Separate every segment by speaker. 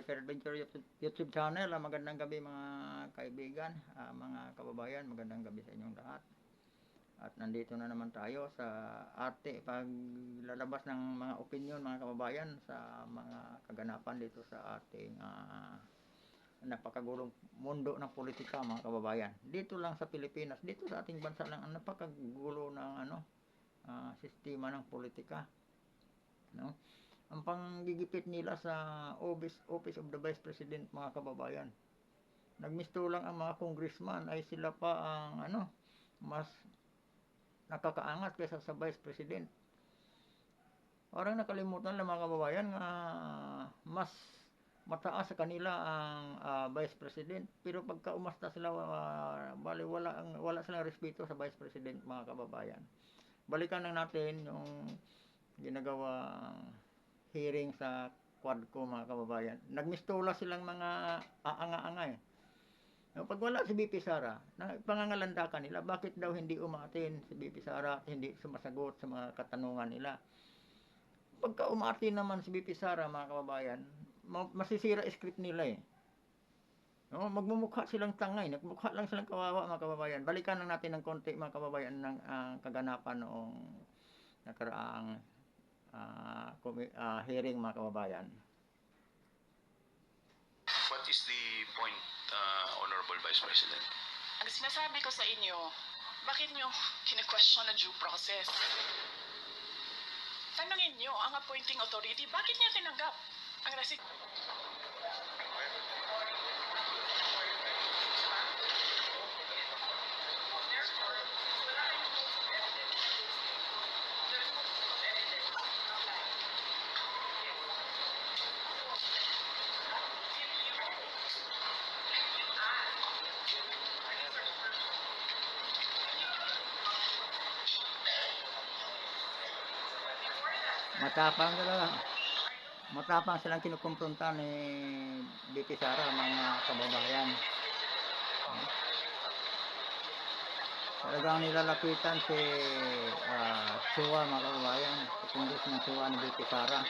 Speaker 1: Biker Adventure YouTube channel. Magandang gabi mga kaibigan, mga kababayan, magandang gabi sa inyong lahat. At nandito na naman tayo sa paglalabas ng mga opinion mga kababayan sa mga kaganapan dito sa ating napakagulong mundo ng politika mga kababayan. Dito lang sa Pilipinas, dito sa ating bansa lang ang napakagulo ng sistema ng politika, no? Ang panggigipit nila sa Office of the Vice President mga kababayan. Nagmisto lang ang mga congressman ay sila pa ang mas nakakaangat kaysa sa Vice President. Parang nakalimutan lang mga kababayan nga mas mataas sa kanila ang Vice President, pero pagka umasta sila bali wala silang respeto sa Vice President mga kababayan. Balikan lang natin yung ginagawang hearing sa Quadco mga kababayan. Nagmistola silang mga aanga-anga eh. Pag wala si BP Sara, pangangalanda ka nila, bakit daw hindi umatin si BP Sara, hindi sumasagot sa mga katanungan nila. Pagka umatin naman si BP Sara mga kababayan, masisira script nila eh. No, magmumukha silang tangay, nagmukha lang silang kawawa mga kababayan. Balikan lang natin ng konti mga kababayan ng kaganapan noong nakaraang hearing mga kababayan.
Speaker 2: What is the point, Honorable Vice President?
Speaker 3: Ang sinasabi ko sa inyo, bakit nyo kine-question na due process? Tanungin nyo ang appointing authority, bakit niya tinanggap ang
Speaker 1: Matapang silang kinukumpronta ni BP Sara mga kababayan. Talagang nilalapitan si Chua mga kababayan, si Congressman Chua ni BP Sara.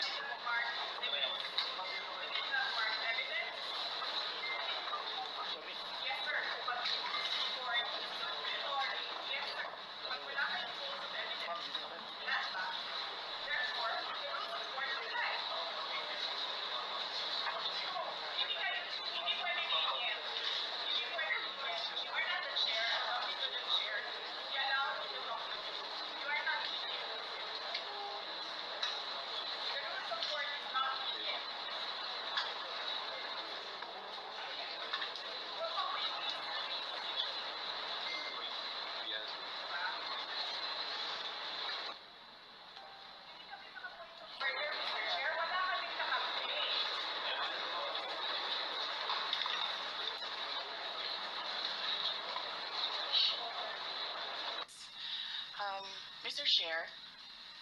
Speaker 3: Mr. Chair,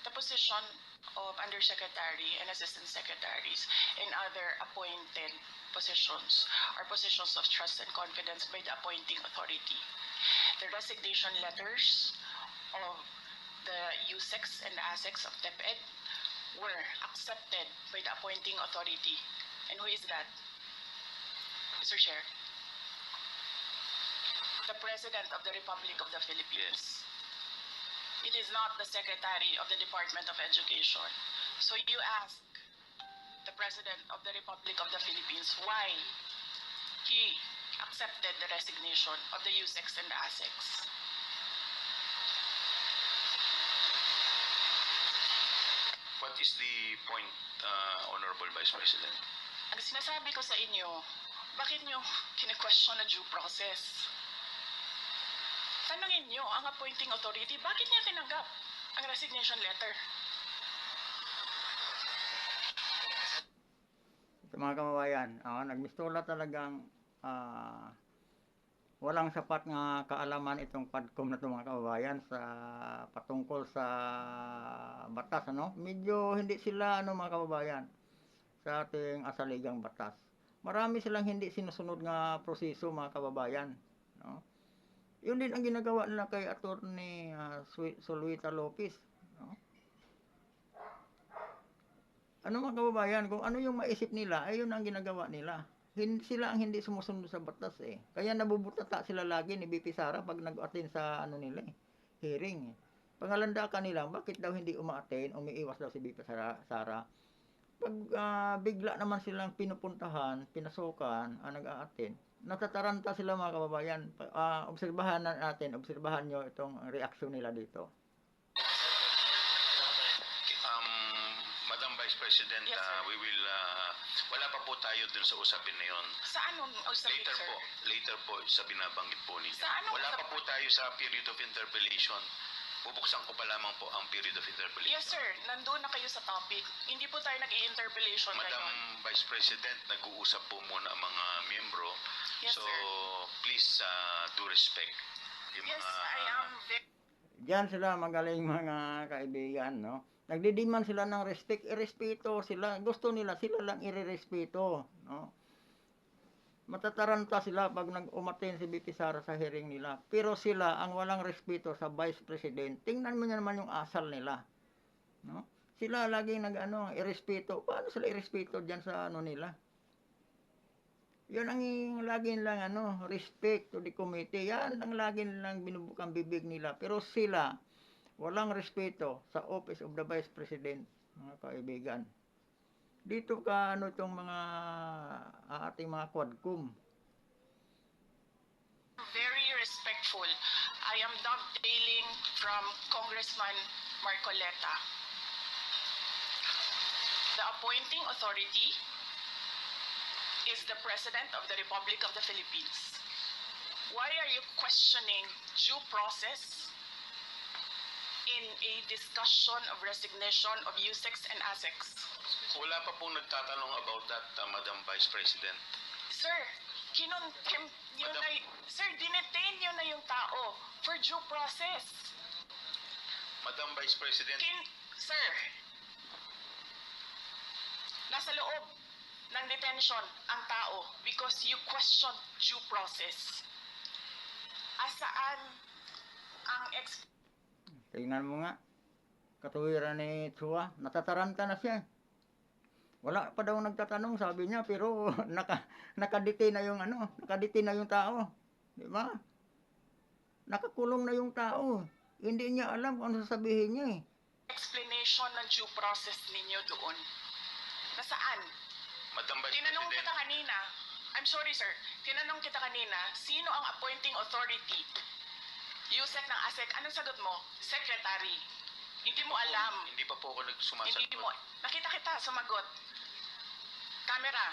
Speaker 3: the position of Undersecretary and Assistant Secretaries and other appointed positions are positions of trust and confidence by the appointing authority. The resignation letters of the USEX and the ASEX of DepEd were accepted by the appointing authority. And who is that? Mr. Chair, the President of the Republic of the Philippines. It is not the Secretary of the Department of Education. So you ask the President of the Republic of the Philippines why he accepted the resignation of the USEX and the ASEX.
Speaker 2: What is the point, Honorable Vice President?
Speaker 3: Ang sinasabi ko sa inyo, bakit nyo kine-question na due process? Tanungin nyo ang appointing authority, bakit niya tinanggap ang resignation letter?
Speaker 1: Sa mga kababayan, nagmistola talagang walang sapat nga kaalaman itong Quadcom na ito mga kababayan sa patungkol sa batas, medyo hindi sila mga kababayan sa ating asaligang batas. Marami silang hindi sinusunod nga proseso mga kababayan, Yun din ang ginagawa nila kay Attorney Soluita Lopez, Ano mga kababayan, kung ano yung maisip nila, ay yun ang ginagawa nila. Sila ang hindi sumusunod sa batas eh. Kaya nabubutata sila lagi ni BP Sara pag nag-attend sa ano nila eh, hearing eh. Pangalanda ka nila, bakit daw hindi uma-attend, umiiwas daw si BP Sara. Pag bigla naman silang pinupuntahan, pinasukan, nag-a-attend, natataranta sila mga kababayan. Obserbahan obserbahan nyo itong reaksyon nila dito.
Speaker 2: Madam Vice President,
Speaker 3: Yes, sir.
Speaker 2: we will, wala pa po tayo dun sa usapin na yun.
Speaker 3: Sa anong usapin, sir?
Speaker 2: Later po sa binabanggit po ninyo.
Speaker 3: Sa anong
Speaker 2: Wala pa
Speaker 3: usapin?
Speaker 2: po tayo sa period of interpellation. Bubuksan ko pa lamang po ang period of interpellation.
Speaker 3: Yes, sir. Nandun na kayo sa topic. Hindi po tayo nag-i-interpellation
Speaker 2: Madam
Speaker 3: ngayon.
Speaker 2: Vice President, nag-uusap po muna ang mga miyembro.
Speaker 3: Yes,
Speaker 2: So,
Speaker 3: sir.
Speaker 2: please do respect yung
Speaker 3: Yes,
Speaker 2: mga...
Speaker 3: I am very...
Speaker 1: Diyan sila magaling mga kaibigan, no? Nagdidiman sila ng respect, irespeto sila. Gusto nila, sila lang irerespeto, no? Matataranta sila pag nag-umaten si BP Sara sa hearing nila. Pero sila ang walang respeto sa Vice President. Tingnan mo naman yung asal nila, no? Sila laging irespeto. Paano sila irespeto diyan sa ano nila? Yan ang laging lang respect to the committee. Yan ang laging lang binubukang bibig nila. Pero sila, walang respeto sa Office of the Vice President, mga kaibigan. Dito ka itong mga ating mga quadcom.
Speaker 3: very respectful. I am dovetailing from Congressman Marcoleta. The appointing authority is the President of the Republic of the Philippines. Why are you questioning due process in a discussion of resignation of USEX and ASEX?
Speaker 2: Wala pa pong nagtatanong about that, Madam Vice President.
Speaker 3: Sir, sir, dinetain nyo na yung tao for due process.
Speaker 2: Madam Vice President,
Speaker 3: Sir, nasa loob ng detention ang tao because you question due process. Asaan ang
Speaker 1: Tingnan mo nga, katuwiran ni Chua, natataranta na siya. Wala pa daw nagtatanong, sabi niya, pero nakadetain na yung nakadetain na yung tao. Di ba? Nakakulong na yung tao. Hindi niya alam kung ano sasabihin niya eh.
Speaker 3: explanation ng due process ninyo doon? Nasaan?
Speaker 2: Madam Vice
Speaker 3: Tinanong
Speaker 2: President,
Speaker 3: kita kanina, I'm sorry sir, tinanong kita kanina, sino ang appointing authority? USEC ng ASEC, anong sagot mo? Secretary. Hindi mo alam.
Speaker 2: hindi pa po ako nagsumasagot.
Speaker 3: Hindi mo. Nakita kita, sumagot. Camera.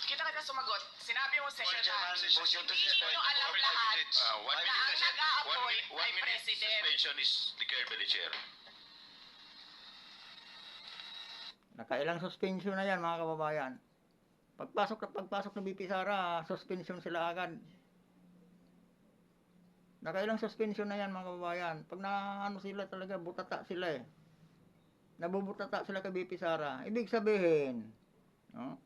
Speaker 3: Kita kita sumagot. Sinabi mo secretary. Hindi nyo alam lahat na ang nag-a-appoint ay president.
Speaker 2: Suspension is declared by the chair.
Speaker 1: Nakailang suspension na yan mga kababayan. Pagpasok ng BP Sara, suspension sila agad. Nakailang suspension na yan mga kababayan. Pag sila talaga, butata sila eh. Nabubutata sila kay BP Sara. Ibig sabihin, no?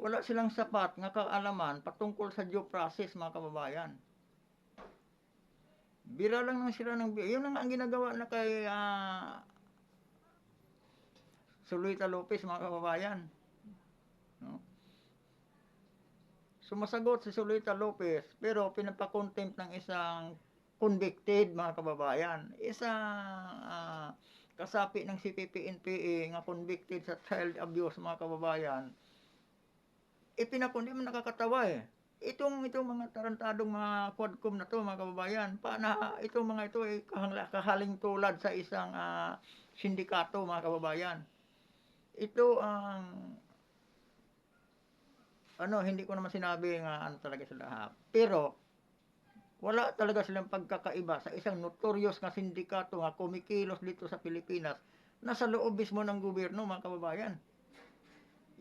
Speaker 1: Wala silang sapat nga kaalaman patungkol sa due process mga kababayan. Bira lang sila ng bira. Yun ang ginagawa na kay Suluita Lopez mga kababayan. No? Sumasagot si Suluita Lopez pero pinapakontempt ng isang convicted mga kababayan. Isang kasapi ng CPP-NPA nga convicted sa child abuse mga kababayan. Ipinakundi mo nakakatawa eh. Itong mga tarantadong mga quadcom na to mga kababayan, itong mga ito ay kahaling tulad sa isang sindikato mga kababayan. Ito ang hindi ko naman sinabi nga talaga sila pero wala talaga silang pagkakaiba sa isang notorious nga sindikato nga kumikilos dito sa Pilipinas na sa loob mismo ng gobyerno mga kababayan.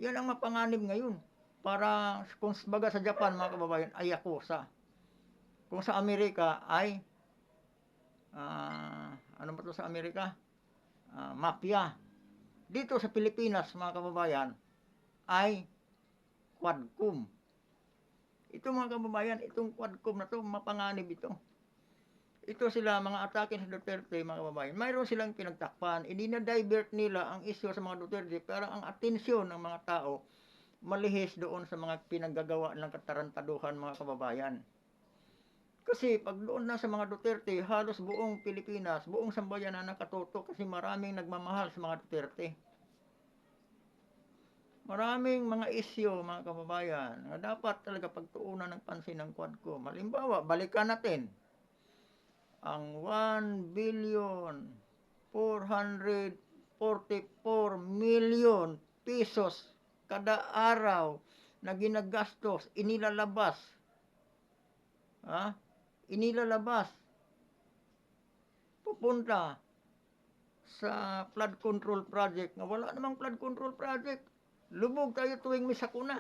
Speaker 1: Yan ang mapanganib ngayon. Para kung baga sa Japan mga kababayan ay yakuza. Kung sa Amerika ay ano ba to sa Amerika? Mafia. Dito sa Pilipinas mga kababayan ay quadcom. Ito mga kababayan, itong quadcom na to mapanganib ito. ito sila, mga atake sa Duterte, mga kababayan, mayroon silang pinagtakpan, idina-divert nila ang issue sa mga Duterte, pero ang atensyon ng mga tao, malihis doon sa mga pinaggagawa ng katarantaduhan, mga kababayan. Kasi pag doon na sa mga Duterte, halos buong Pilipinas, buong sambayan na nakatutok kasi maraming nagmamahal sa mga Duterte. Maraming mga isyu, mga kababayan, na dapat talaga pagtuunan ng pansin ng Quadcom. Halimbawa, balikan natin ang 1,444,000,000 pesos kada araw na ginagastos, inilalabas. Inilalabas pupunta sa flood control project na wala namang flood control project. Lubog tayo tuwing may sakuna.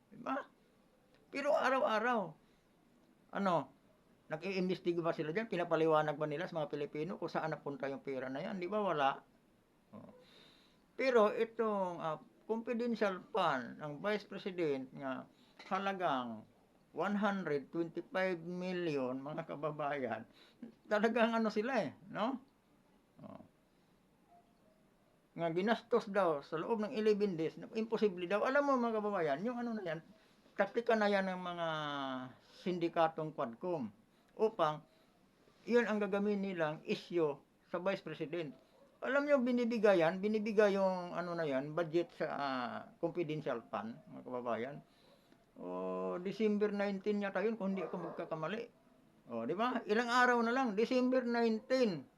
Speaker 1: Diba? Pero araw-araw, nag-iimbestiga ba sila dyan? Pinapaliwanag ba nila sa mga Pilipino kung saan napunta yung pera na yan? Di ba wala? Pero itong confidential fund ng Vice President nga halagang 125 million, mga kababayan, talagang sila no? Nga ginastos daw sa loob ng 11 days, imposible daw. Alam mo, mga kababayan, yung na yan, taktika na yan ng mga sindikatong Quadcom upang yun ang gagawin nilang issue sa Vice President. Alam nyo, binibigay yung na yan, budget sa confidential fund, mga kababayan. December 19 yata yun, kung hindi ako magkakamali. Di ba? Ilang araw na lang, December 19.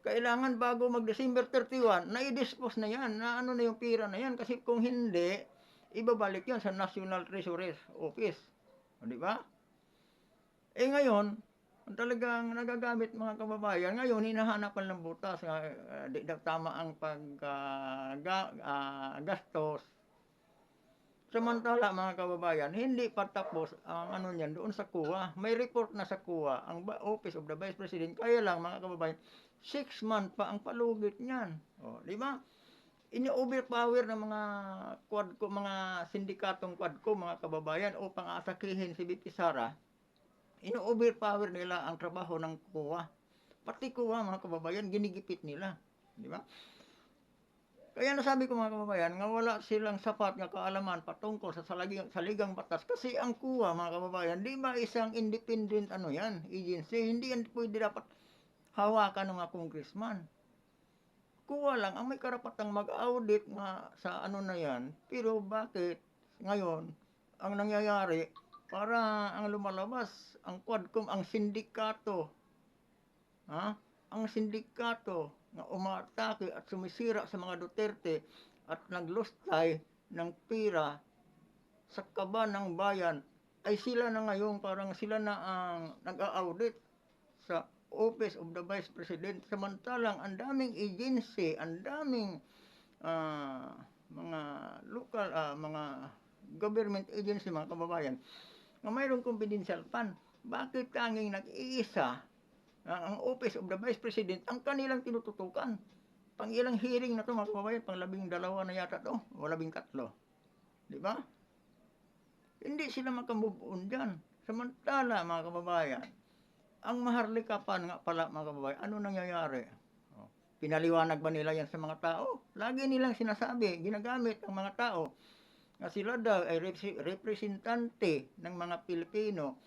Speaker 1: Kailangan bago mag-December 31, na-i-dispose na yan, na na yung pira na yan. Kasi kung hindi, ibabalik yan sa National Treasury Office. Di ba? Ngayon, talagang nagagamit, mga kababayan. Ngayon, hinahanapan ng butas. Di tama ang paggastos. Samantala, mga kababayan, hindi pa tapos ang niyan doon sa COA. May report na sa COA, ang Office of the Vice President. Kaya lang, mga kababayan, 6 months pa ang palugit niyan. Di ba? Ini-overpower ng mga Quadcom, mga sindikatong Quadcom, mga kababayan, upang asakihin si BP Sara. Ini-overpower nila ang trabaho ng COA. Pati COA, mga kababayan, ginigipit nila. Di ba? Kaya nasabi ko, mga kababayan, nga wala silang sapat nga kaalaman patungkol sa saligang batas. Kasi ang COA, mga kababayan, di ba isang independent agency, hindi yan pwede dapat hawakan ng mga congressman. COA lang ang may karapatang mag-audit nga sa na yan. Pero bakit ngayon ang nangyayari, para ang lumalabas, ang Quadcom, ang sindikato, ang sindikato na umatake at sumisira sa mga Duterte at naglustay ng pira sa kaban ng bayan, ay sila na ngayon, parang sila na ang nag-audit sa Office of the Vice President. Samantalang ang daming agency, ang daming mga local, mga government agency, mga kababayan, na mayroong confidential fund. Bakit tanging nag-iisa ang Office of the Vice President ang kanilang tinututukan? Pang ilang hearing na to, mga kababayan, pang 12 na yata to, o 13. Di ba? Hindi sila makamove on dyan. Samantala, mga kababayan, ang maharlikapan nga pala, mga kababayan, ano nangyayari? Pinaliwanag ba nila yan sa mga tao? Lagi nilang sinasabi, ginagamit ang mga tao na sila daw ay representante ng mga Pilipino.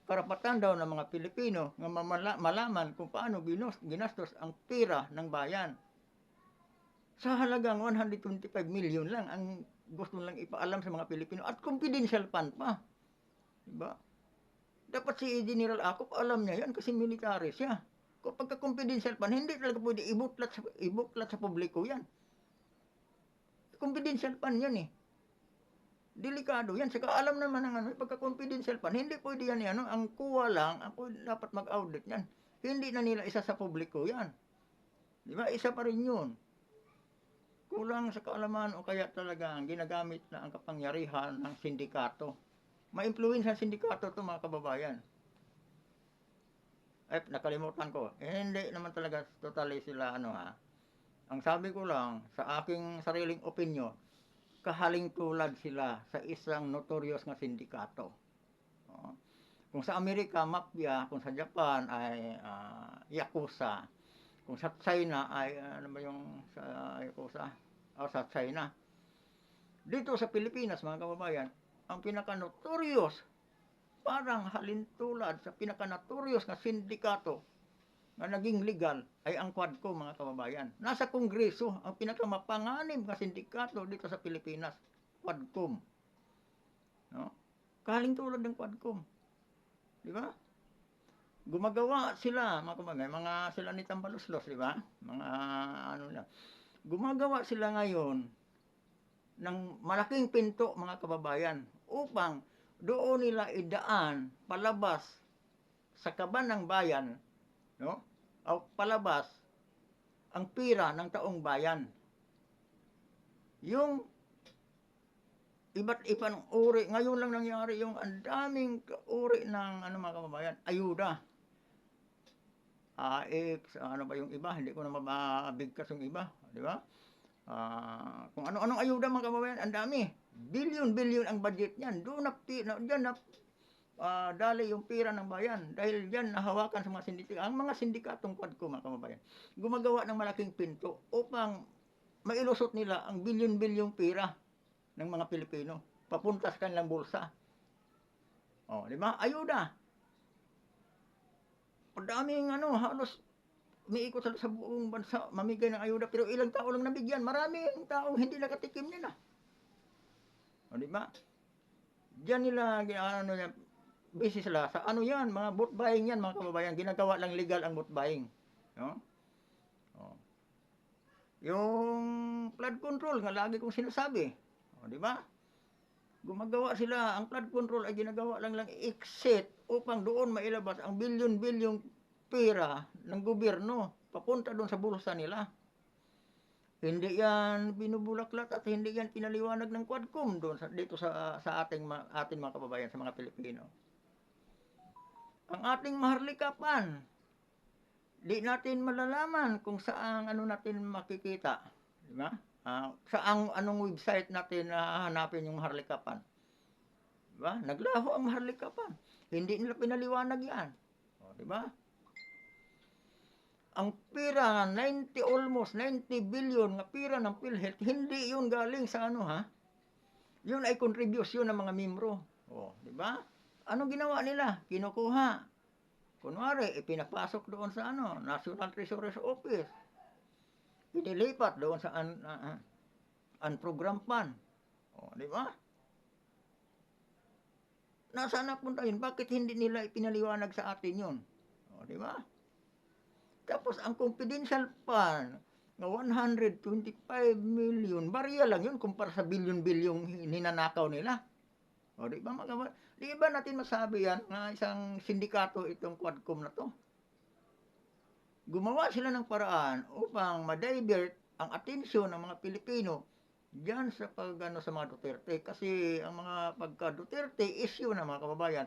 Speaker 1: Karapatan daw ng mga Pilipino nga malaman kung paano ginastos ang pira ng bayan. Sa halagang 125 million lang ang gusto lang ipaalam sa mga Pilipino at confidential fund pa. Diba? Dapat si General Acop, alam niya yan kasi military siya. Kapag confidential fund, hindi talaga pwede ibuklat sa publiko yan. Confidential fund yan Delikado yan. Saka alam naman ng pagka-confidential fund, hindi pwede yan ang kuha lang, ang dapat mag-audit yan. Hindi na nila isa sa publiko yan. Di ba? Isa pa rin yun. Kulang sa kaalaman o kaya talaga ginagamit na ang kapangyarihan ng sindikato. Ma-influence ang sindikato ito, mga kababayan. Nakalimutan ko. Hindi naman talaga totally sila Ang sabi ko lang, sa aking sariling opinion, kahaling tulad sila sa isang notorious na sindikato. Kung sa Amerika, mafia, kung sa Japan ay yakuza, kung sa China ay ano ba yung sa yakuza? O sa China. Dito sa Pilipinas, mga kababayan, ang pinaka-notorious, parang halintulad sa pinaka-notorious na sindikato na naging legal ay ang Quadcom, mga kababayan. Nasa Kongreso, ang pinakamapanganib na sindikato dito sa Pilipinas, Quadcom. No? Kahalintulad ng Quadcom. Di ba? Gumagawa sila, mga kababayan, mga sila ni Tambaluslos, di ba? Mga ano na. Gumagawa sila ngayon ng malaking pinto, mga kababayan, upang doon nila idaan palabas sa kaban ng bayan, no? O palabas ang pira ng taong bayan. Yung iba't ibang uri, ngayon lang nangyari yung ang daming uri ng ano, mga kababayan, ayuda. Ano ba yung iba? Hindi ko na mabigkas yung iba, di ba? Kung ano-anong ayuda, mga kababayan, ang dami. Billion ang budget niyan. Doon diyan na dali yung pira ng bayan. Dahil diyan nahawakan sa mga sindikato. Ang mga sindikatong Quadcom, mga kababayan, gumagawa ng malaking pinto upang mailusot nila ang bilyon-bilyong pira ng mga Pilipino papunta sa kanilang bulsa. Oh, di ba? Ayuda. Padaming halos umiikot sa buong bansa, mamigay ng ayuda, pero ilang tao lang nabigyan. Maraming taong hindi nakatikim nila. O, di ba? Diyan nila, busy sila sa yan, mga vote buying yan, mga kababayan. Ginagawa lang legal ang vote buying. No? O. Yung flood control, nga lagi kong sinasabi. O, di ba? Gumagawa sila, ang flood control ay ginagawa lang exit upang doon mailabas ang bilyon-bilyong pera ng gobyerno papunta doon sa bulsa nila. Hindi yan binubulaklat at hindi yan pinaliwanag ng Quadcom doon dito sa ating mga kababayan, sa mga Pilipino. Ang ating maharlikapan, di natin malalaman kung saan natin makikita, di ba? Anong website natin hanapin yung maharlikapan. Diba? Naglaho ang maharlikapan. Hindi nila pinaliwanag yan. O, diba? Ang pira, almost 90 billion na pira ng PhilHealth, hindi yun galing sa Yun ay contribution ng mga membro. O, diba? Anong ginawa nila? Kinukuha. Kunwari, ipinapasok doon sa National Treasurer's Office. Inilipat doon sa unprogrammed fund. O, di ba? Nasaan napunta yun? Bakit hindi nila ipinaliwanag sa atin yun? O, di ba? Tapos, ang confidential fund na 125 million, barya lang yun kumpara sa bilyon-bilyong ninanakaw nila. O, di ba, di ba natin masabi yan na isang sindikato itong Quadcom na to? Gumawa sila ng paraan upang ma-divert ang atensyon ng mga Pilipino diyan sa sa mga Duterte. Kasi ang mga pagka-Duterte issue na, mga kababayan,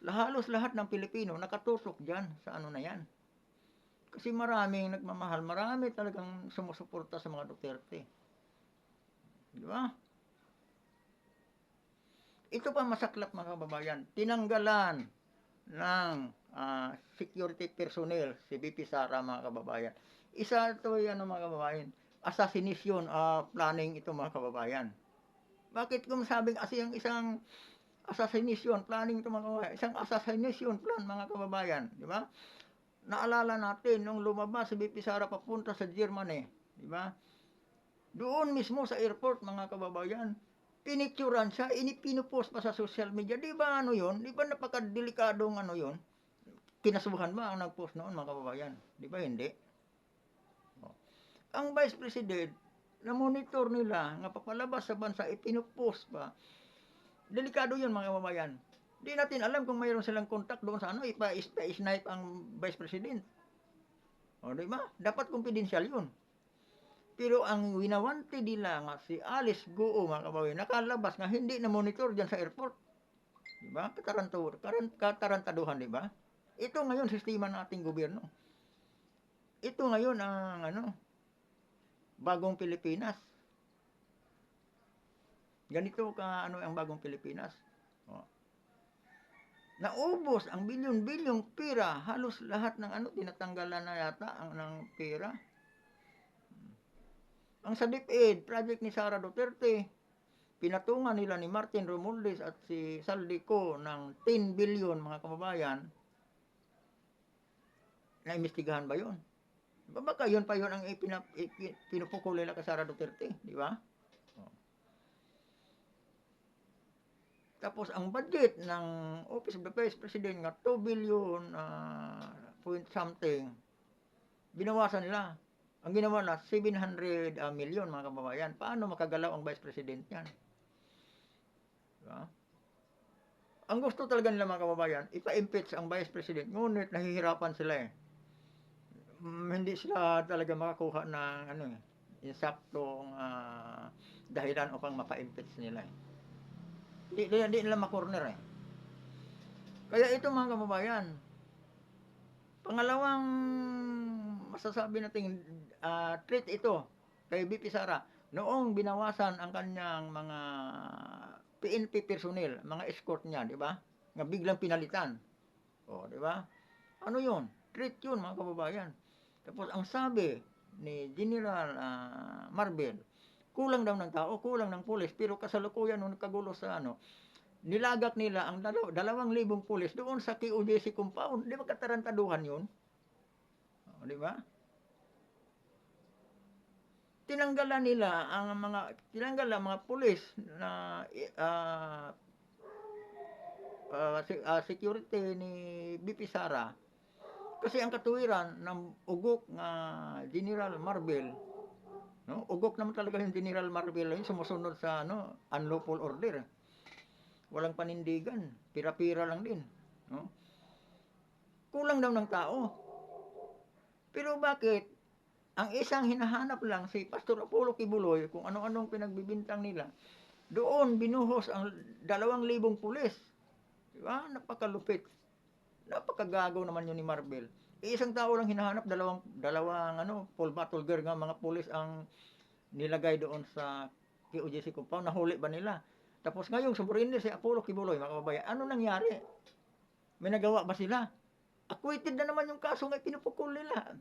Speaker 1: halos lahat ng Pilipino nakatutok diyan sa na yan. Kasi maraming nagmamahal, marami talagang sumusuporta sa mga Duterte. Di ba? Ito pa masaklap, mga kababayan, tinanggalan ng security personnel si BP Sara, mga kababayan. Isa ito mga kababayan, assassination planning ito, mga kababayan. Bakit kung sabing yung isang assassination planning ito, mga kababayan? Isang assassination plan, mga kababayan, di ba? Naalala natin nung lumabas si BP Sara papunta sa Germany, di ba? Doon mismo sa airport, mga kababayan, pinicturan siya, pinupost pa sa social media. Di ba yun? Di ba napakadelikadong yun? Kinasuhan ba ang nag-post noon, mga kababayan? Di ba hindi? Ang Vice President, na monitor nila, nga papalabas sa bansa, ipinupost pa. Delikado yun, mga kababayan. Di natin alam kung mayroon silang contact doon sa ipa-snipe ang Vice President. O, di ba? Dapat confidential yun. Pero ang winawante nila nga si Alice Guo, mga kababayan, nakalabas nga hindi na monitor dyan sa airport. Diba? Katarantaduhan, diba? Ito ngayon sistema ng ating gobyerno. Ito ngayon ang bagong Pilipinas. Ganito ang bagong Pilipinas. O. Naubos ang bilyon-bilyong pera, halos lahat ng ano tinatanggalan na yata ang ng pera. Ang sa DepEd, project ni Sara Duterte, pinatungan nila ni Martin Romualdez at si Saldico ng 10 billion mga kababayan. Naimbestigahan ba yun? Baka yun pa yun ang pinupukol nila kay Sara Duterte, di ba? Tapos ang budget ng Office of the Vice President nga 2 billion point something, binawasan nila. Ang ginawa na 700 million mga kababayan. Paano makagalaw ang Vice President yan? Diba? Ang gusto talaga nila mga kababayan, ipa-impeach ang Vice President. Ngunit nahihirapan sila eh. Hindi sila talaga makakuha ng ano eh, insaktong dahilan upang mapa-impeach nila eh. Hindi nila makorner eh. Kaya ito mga kababayan, pangalawang masasabi natin treat ito kay BP Sara noong binawasan ang kanyang mga PNP personnel, mga escort niya, di ba? Nga biglang pinalitan. O, di ba? Ano 'yun? Treat 'yun mga kababayan. Tapos ang sabi ni General Marbel, kulang daw ng tao, kulang ng pulis, pero kasalukuyan nung nagkagulo sa ano, nilagak nila ang 2,000 pulis doon sa QOJC compound. Di ba katarantaduhan 'yun? O, di ba? Tinanggalan mga pulis na security ni BP Sara kasi ang katuwiran ng ugok nga General Marbel, no? Ugok naman talaga yung General Marbel, yung sumusunod sa ano, unlawful order. Walang panindigan, pira-pira lang din, no? Kulang daw ng tao. Pero bakit ang isang hinahanap lang si Pastor Apollo Kibuloy, kung ano-anong pinagbibintang nila, doon binuhos ang 2,000 pulis. Diba? Napakalupit. Napakagago naman yun ni Marbel. Isang tao lang hinahanap, dalawang full battle gear nga mga pulis ang nilagay doon sa QOJC compound. Nahuli ba nila? Tapos ngayong sumurindi si Apollo Kibuloy, mga kababayan, ano nangyari? May nagawa ba sila? Acquitted na naman yung kaso nga pinupukol nila.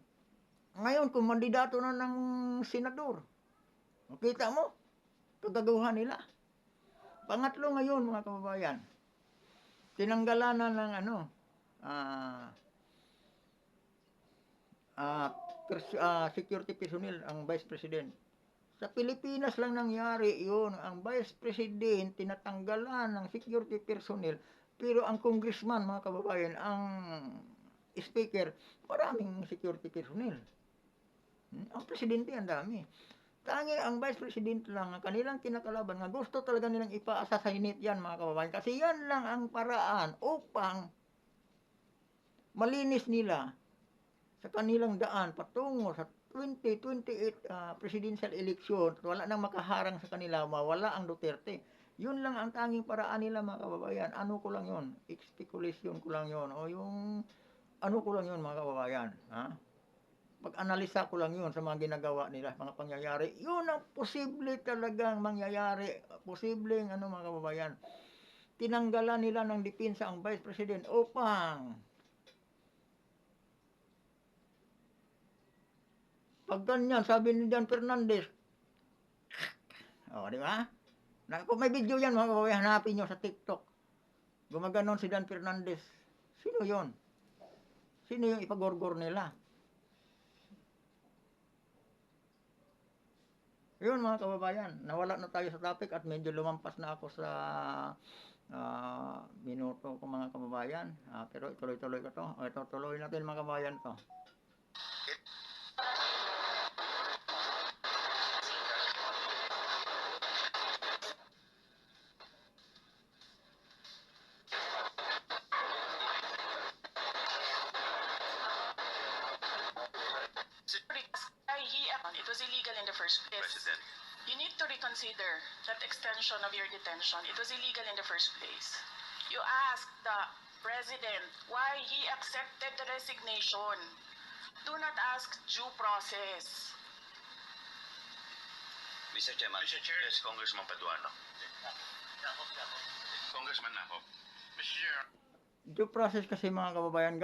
Speaker 1: Ngayon, kung mandidato na ng senador, makita mo, kagagawa nila. Pangatlo ngayon, mga kababayan, tinanggalan na ng security personnel ang Vice President. Sa Pilipinas lang nangyari yun. Ang Vice President, tinatanggalan ng security personnel, pero ang congressman, mga kababayan, ang speaker, maraming security personnel. Ang presidente ang dami. Tangi ang vice president lang ang kanilang kinakalaban nga gusto talaga nilang ipa-assassinate yan mga kababayan. Kasi yan lang ang paraan upang malinis nila sa kanilang daan patungo sa 2028 presidential election. Wala nang makaharang sa kanila, mawala ang Duterte. Yun lang ang tanging paraan nila mga kababayan. Ano ko lang yun? Speculation ko lang yun. O yung ano ko lang yun mga kababayan. Ha? Pag-analisa ko lang yun sa mga ginagawa nila, mga pangyayari. Yun ang posible talagang mangyayari. Posibleng mga kababayan. Tinanggalan nila ng depensa ang Vice President upang pag ganyan, sabi ni Dan Fernandez, di ba? Kung may video yan, mga kababayan, hanapin nyo sa TikTok. Gumaganon si Dan Fernandez. Sino yon? Sino yung ipagorgor nila? Yun mga kababayan, nawala na tayo sa topic at medyo lumampas na ako sa minuto ko mga kababayan. Pero ituloy-tuloy ko to. Ito, tuloy natin mga kababayan to.
Speaker 3: It was illegal in the first place.
Speaker 2: President.
Speaker 3: You need to reconsider that extension of your detention. It was illegal in the first place. You asked the president why he accepted the resignation. Do not ask due process.
Speaker 2: Mr. Chairman. Mr. Chair. Yes, Congressman Paduano. Congressman Nakop. Mr. Chair.
Speaker 1: Due process kasi mga kababayan,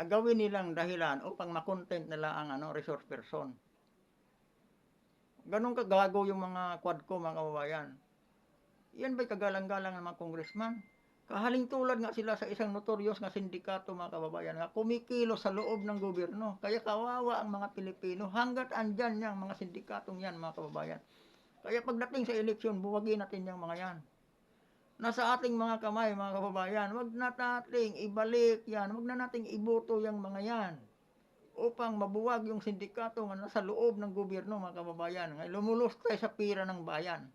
Speaker 1: gawin nilang dahilan upang makontent nila ang ano, resource person. Ganun kagago yung mga quadco mga kababayan. Yan ba'y kagalang-galang ng mga congressman? Kahaling tulad nga sila sa isang notorious nga sindikato mga kababayan nga kumikilos sa loob ng gobyerno. Kaya kawawa ang mga Pilipino hanggat andyan yang mga sindikatong yan mga kababayan. Kaya pagdating sa eleksyon, buwagin natin yung mga yan. Nasa ating mga kamay mga kababayan, wag na nating ibalik yan, wag na nating iboto yung mga yan upang mabuwag yung sindikato nga nasa loob ng gobyerno mga kababayan. Ngay lumulustay sa pira ng bayan.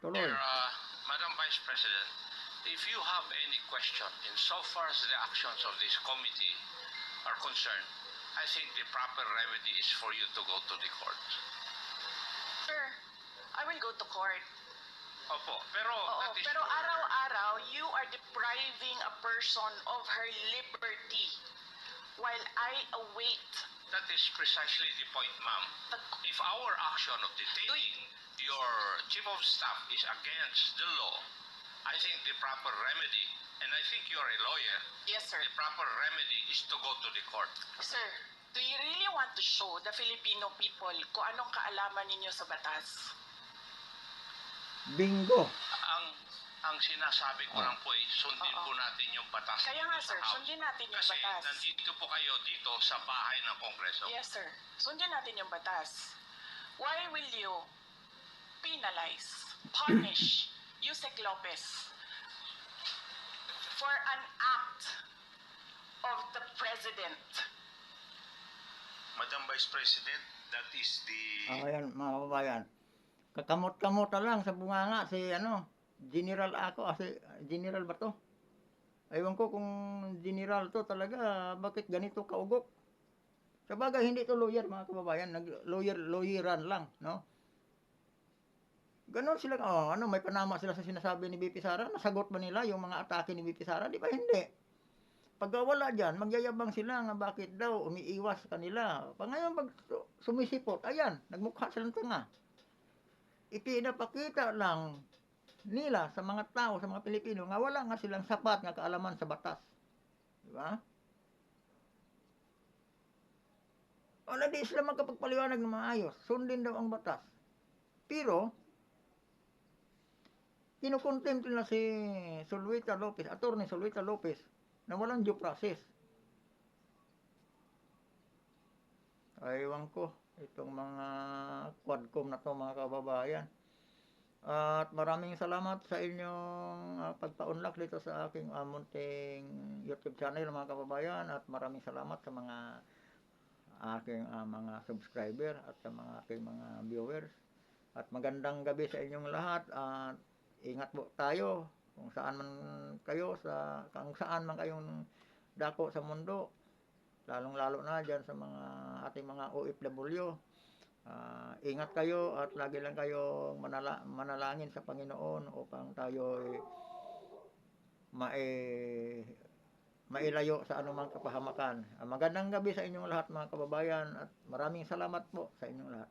Speaker 1: Tuloy.
Speaker 4: Madam Vice President, if you have any question insofar as the actions of this committee are concerned, I think the proper remedy is for you to go to the court.
Speaker 3: Sir, I will go to court.
Speaker 4: Opo, pero
Speaker 3: Oo,
Speaker 4: that is
Speaker 3: pero araw-araw, you are depriving a person of her liberty while I await
Speaker 4: that is precisely the point, ma'am.
Speaker 3: the...
Speaker 4: If our action of detaining your chief of staff is against the law, I think the proper remedy, and I think you're a lawyer,
Speaker 3: Yes, sir.
Speaker 4: the proper remedy is to go to the court.
Speaker 3: Sir, do you really want to show the Filipino people kung anong kaalaman ninyo sa batas?
Speaker 1: Bingo.
Speaker 4: Ang sinasabi ko
Speaker 1: Ah.
Speaker 4: lang po ay sundin
Speaker 3: Oo.
Speaker 4: po natin yung batas.
Speaker 3: Kaya nga,
Speaker 4: dito sa
Speaker 3: sir,
Speaker 4: House.
Speaker 3: sundin natin yung
Speaker 4: Kasi
Speaker 3: batas.
Speaker 4: nandito po kayo dito sa bahay ng Kongreso.
Speaker 3: Yes, sir. Sundin natin yung batas. Why will you penalize, punish Yusek Lopez for an act of the President?
Speaker 2: Madam Vice President, that is the
Speaker 1: Ayan mga kababayan. Kakamot-kamot na lang sa bunganga si ano, General ako, si General ba to? Ewan ko kung General to talaga, bakit ganito kaugok? Sabagay hindi to lawyer mga kababayan, lawyeran lang, no? Ganon sila, ano, may panama sila sa sinasabi ni BP Sara, nasagot ba nila yung mga atake ni BP Sara? Di ba hindi? Pag wala dyan, magyayabang sila nga bakit daw umiiwas sa kanila. Pag ngayon pag sumisipot, ayan, nagmukha silang tanga. Ipinapakita lang nila sa mga tao, sa mga Pilipino, nga wala nga silang sapat nga kaalaman sa batas. Di ba? Wala di sila magkapagpaliwanag ng maayos. Sundin daw ang batas. Pero, kinukontempt nila si Solwita Lopez, Attorney Solwita Lopez, na walang due process. Aywan ko, itong mga quadcom na to mga kababayan. At maraming salamat sa inyong pagpaunlak dito sa aking munting YouTube channel mga kababayan. At maraming salamat sa mga aking mga subscriber at sa mga aking mga viewers. At magandang gabi sa inyong lahat. At ingat po tayo kung saan man kayo, kung saan man kayong dako sa mundo. Lalong-lalo na dyan sa mga ating mga OFW. Ingat kayo at lagi lang kayo manalangin sa Panginoon upang tayo mailayo sa anumang kapahamakan. Magandang gabi sa inyong lahat mga kababayan at maraming salamat po sa inyong lahat.